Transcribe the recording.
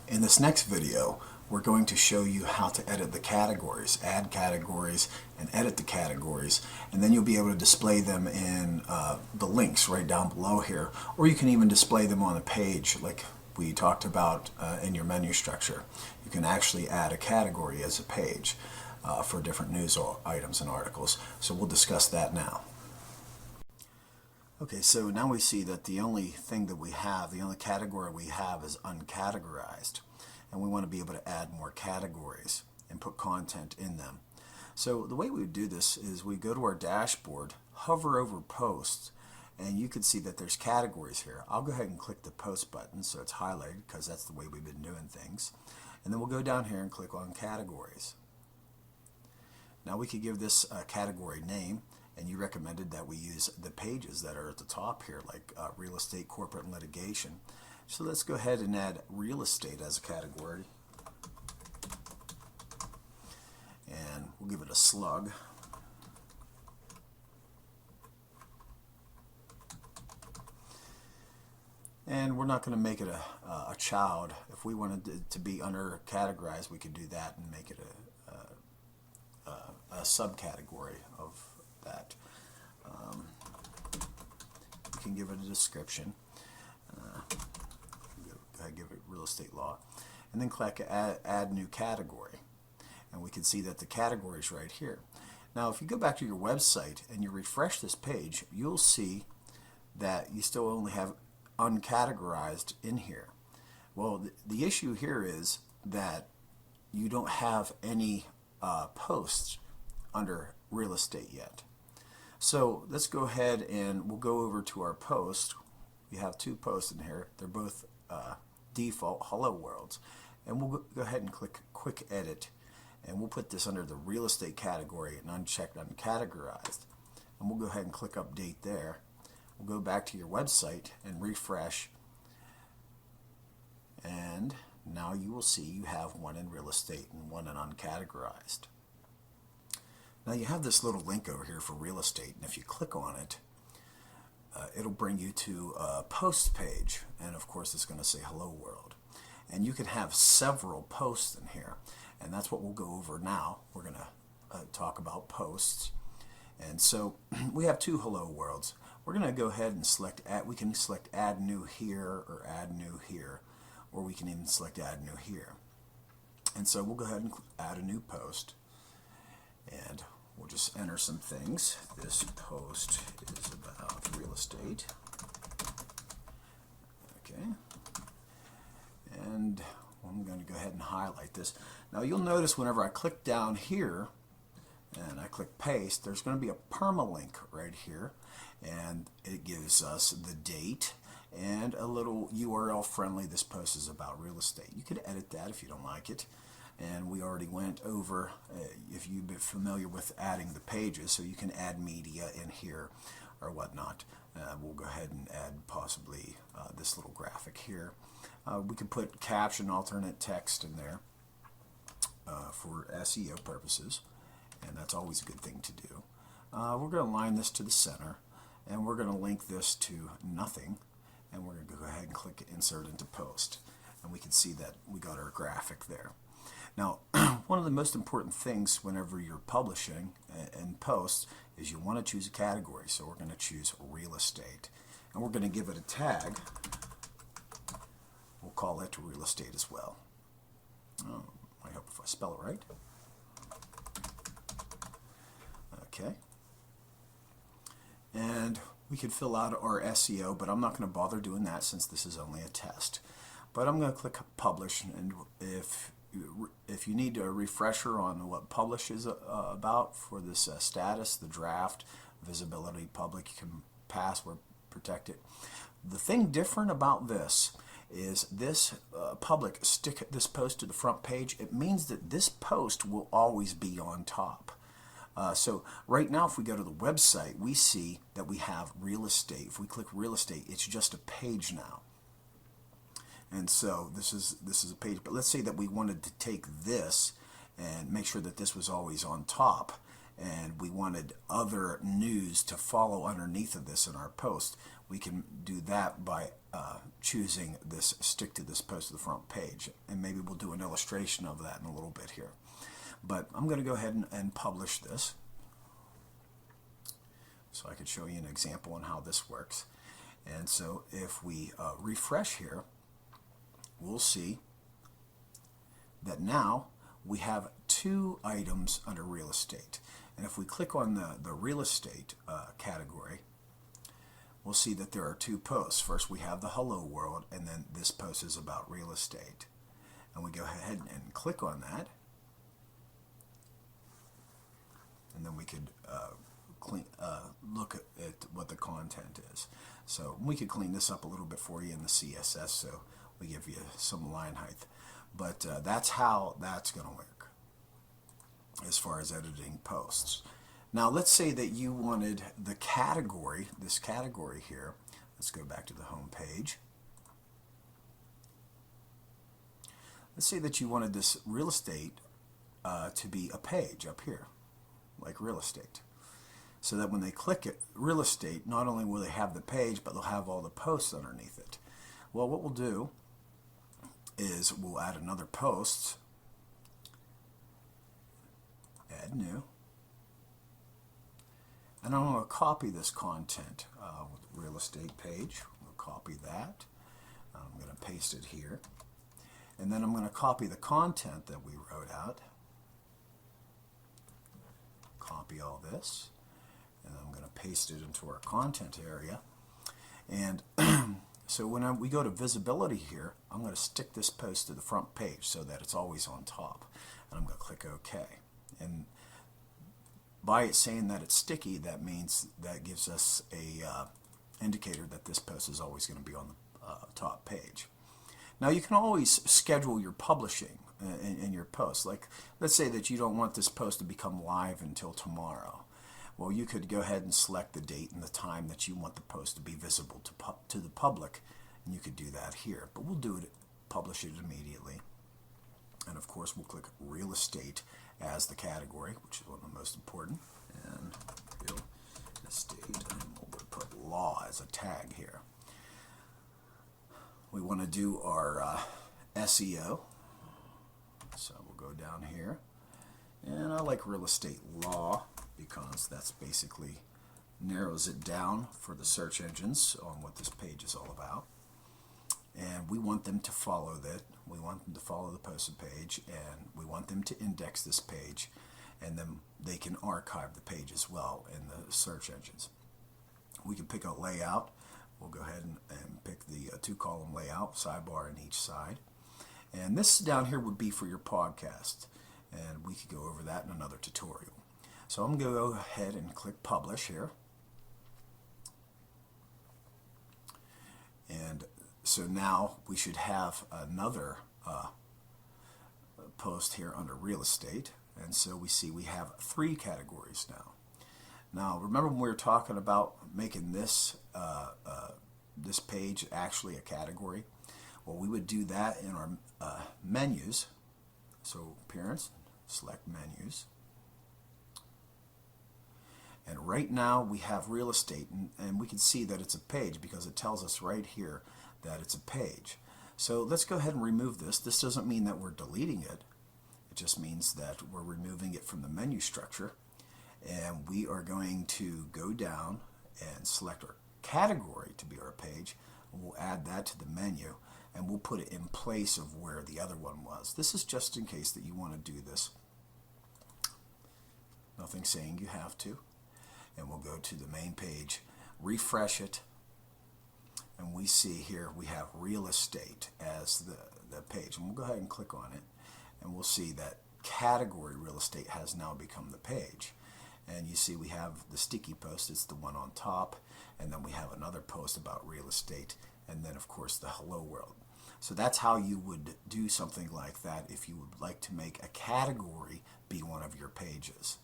In this next video, we're going to show you how to edit the categories, add categories, and edit the categories, and then you'll be able to display them in the links right down below here, or you can even display them on a page like we talked about in your menu structure. You can actually add a category as a page for different news items and articles, so we'll discuss that now. Okay, so now we see that the only thing that we have, the only category we have is uncategorized. And we want to be able to add more categories and put content in them. So the way we would do this is we go to our dashboard, hover over posts, and you can see that there's categories here. I'll go ahead and click the post button so it's highlighted because that's the way we've been doing things. And then we'll go down here and click on categories. Now we could give this a category name, and you recommended that we use the pages that are at the top here, like real estate, corporate, and litigation. So let's go ahead and add real estate as a category. And we'll give it a slug. And we're not going to make it a child. If we wanted it to be under categorized, we could do that and make it a subcategory of that. You can give it a description. Give it real estate law, and then click add new category, and we can see that the category is right here. Now if you go back to your website and you refresh this page, you'll see that you still only have uncategorized in here. Well, the issue here is that you don't have any posts under real estate yet. So let's go ahead and we'll go over to our post. We have two posts in here. They're both default hello worlds, and we'll go ahead and click quick edit, and we'll put this under the real estate category and unchecked uncategorized, and we'll go ahead and click update there. We'll go back to your website and refresh, and now you will see you have one in real estate and one in uncategorized. Now you have this little link over here for real estate, and if you click on it, it'll bring you to a post page, and of course it's going to say hello world, and you can have several posts in here, and that's what we'll go over now. We're going to talk about posts, and so we have two hello worlds. We're going to go ahead and select we can select add new here or add new here, or we can even select add new here. And so we'll go ahead and add a new post, and we'll just enter some things. This post is about real estate. Okay. And I'm going to go ahead and highlight this. Now you'll notice whenever I click down here and I click paste, there's going to be a permalink right here, and it gives us the date and a little URL friendly. This post is about real estate. You could edit that if you don't like it. And we already went over, if you've been familiar with adding the pages, so you can add media in here or whatnot. We'll go ahead and add possibly this little graphic here. We can put caption, alternate text in there for SEO purposes, and that's always a good thing to do. We're going to align this to the center, and we're going to link this to nothing, and we're going to go ahead and click insert into post, and we can see that we got our graphic there. Now, one of the most important things whenever you're publishing and posts is you want to choose a category. So we're going to choose real estate, and we're going to give it a tag. We'll call it real estate as well. I hope if I spell it right. Okay. And we could fill out our SEO, but I'm not going to bother doing that since this is only a test. But I'm going to click publish, and if you need a refresher on what publish is about for this status, the draft, visibility, public, you can password protect it. The thing different about this is this public, stick this post to the front page. It means that this post will always be on top. So right now if we go to the website, we see that we have real estate. If we click real estate, it's just a page now. And so this is a page, but let's say that we wanted to take this and make sure that this was always on top, and we wanted other news to follow underneath of this in our post. we can do that by choosing this stick to this post to the front page, and maybe we'll do an illustration of that in a little bit here. But I'm going to go ahead and publish this so I could show you an example on how this works. And so if we refresh here, we'll see that now we have two items under real estate. And if we click on the real estate category, we'll see that there are two posts. First we have the Hello World, and then this post is about real estate. And we go ahead and click on that. And then we could look at what the content is. So we could clean this up a little bit for you in the CSS, so we give you some line height. But that's how that's going to work as far as editing posts. Now let's say that you wanted the category, this category here. Let's go back to the home page. Let's say that you wanted this real estate to be a page up here, like real estate. So that when they click it, real estate, not only will they have the page, but they'll have all the posts underneath it. Well, what we'll do is we'll add another post, add new, and I'm going to copy this content with real estate page. We'll copy that. I'm going to paste it here. And then I'm going to copy the content that we wrote out. Copy all this. And I'm going to paste it into our content area. And so when we go to visibility here, I'm going to stick this post to the front page so that it's always on top. And I'm going to click OK. And by it saying that it's sticky, that means that gives us a indicator that this post is always going to be on the top page. Now you can always schedule your publishing in your post. Like, let's say that you don't want this post to become live until tomorrow. Well, you could go ahead and select the date and the time that you want the post to be visible to the public, and you could do that here. But we'll do it, publish it immediately. And of course, we'll click real estate as the category, which is one of the most important. And real estate, and we'll put law as a tag here. We want to do our SEO. So we'll go down here. And I like real estate law, because that's basically narrows it down for the search engines on what this page is all about. And we want them to follow that. We want them to follow the posted page, and we want them to index this page, and then they can archive the page as well in the search engines. We can pick a layout. We'll go ahead and pick the two-column layout, sidebar on each side. And this down here would be for your podcast, and we could go over that in another tutorial. So I'm going to go ahead and click Publish here. And so now we should have another post here under Real Estate. And so we see we have 3 categories now. Now remember when we were talking about making this, this page actually a category? Well, we would do that in our menus. So Appearance, select Menus. And right now we have real estate, and we can see that it's a page because it tells us right here that it's a page. So let's go ahead and remove this. This doesn't mean that we're deleting it. It just means that we're removing it from the menu structure. And we are going to go down and select our category to be our page. And we'll add that to the menu, and we'll put it in place of where the other one was. This is just in case that you want to do this. Nothing saying you have to. And we'll go to the main page, refresh it, and we see here we have real estate as the page. And we'll go ahead and click on it, and we'll see that category real estate has now become the page. And you see we have the sticky post, it's the one on top, and then we have another post about real estate, and then of course the Hello World. So that's how you would do something like that if you would like to make a category be one of your pages.